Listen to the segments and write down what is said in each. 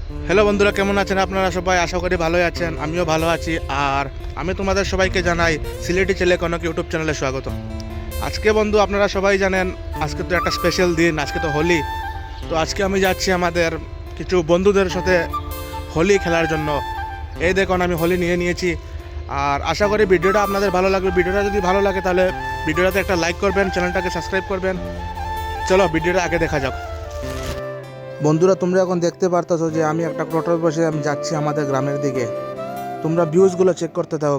Hello বন্ধুরা, কেমন আছেন আপনারা সবাই? আশা করি ভালোই আছেন, আমিও ভালো আছি। আর আমি তোমাদের সবাইকে জানাই সিলেটি ছেলে কনক ইউটিউব চ্যানেলে স্বাগত। আজকে বন্ধু আপনারা সবাই জানেন আজকে তো একটা স্পেশাল দিন, আজকে তো হোলি। তো আজকে আমি যাচ্ছি আমাদের কিছু বন্ধুদের সাথে হোলি খেলার জন্য। এই দেখুন আমি হোলি নিয়ে নিয়েছি। আর আশা করি ভিডিওটা আপনাদের ভালো লাগবে। ভিডিওটা যদি ভালো লাগে তাহলে ভিডিওটাতে একটা লাইক করবেন, চ্যানেলটাকে সাবস্ক্রাইব করবেন। চলো ভিডিওটা আগে দেখা যাক। বন্ধুরা, তোমরা এখন দেখতে পারতেছো যে আমি একটা টোটোয় বসে আমি যাচ্ছি আমাদের গ্রামের দিকে। তোমরা ভিউজগুলো চেক করতে থাকো।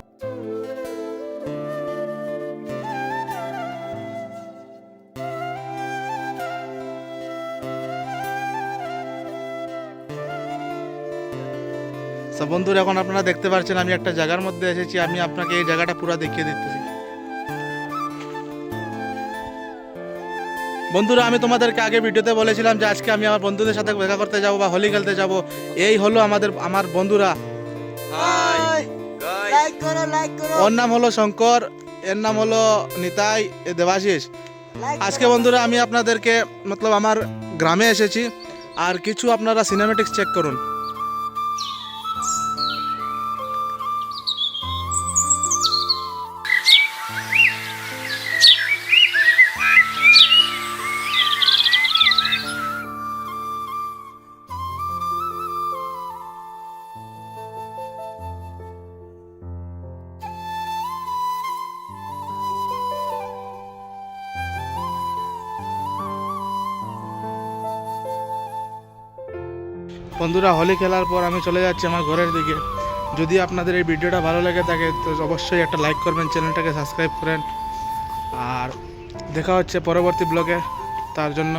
তো বন্ধুরা, এখন আপনারা দেখতে পাচ্ছেন আমি একটা জায়গার মধ্যে এসেছি। আমি আপনাকে এই জায়গাটা পুরো দেখিয়ে দিতেছি। বন্ধুরা, আমি তোমাদেরকে আগে ভিডিওতে বলেছিলাম যে আজকে আমি আমার বন্ধুদের সাথে দেখা করতে যাব বা হোলি খেলতে যাব। এই হলো আমার বন্ধুরা। হাই লাইক করো ওর নাম হলো শঙ্কর, এর নাম হলো নিতাই, এ দেবাশিস। আজকে বন্ধুরা আমি আপনাদেরকে আমার গ্রামে এসেছি। আর কিছু আপনারা সিনেমেটিক্স চেক করুন। বন্ধুরা, হোলি খেলার পর আমি চলে যাচ্ছি আমার ঘরের দিকে। যদি আপনাদের এই ভিডিওটা ভালো লাগে থাকে তো অবশ্যই একটা লাইক করবেন, চ্যানেলটাকে সাবস্ক্রাইব করেন। আর দেখা হচ্ছে পরবর্তী ব্লগে, তার জন্য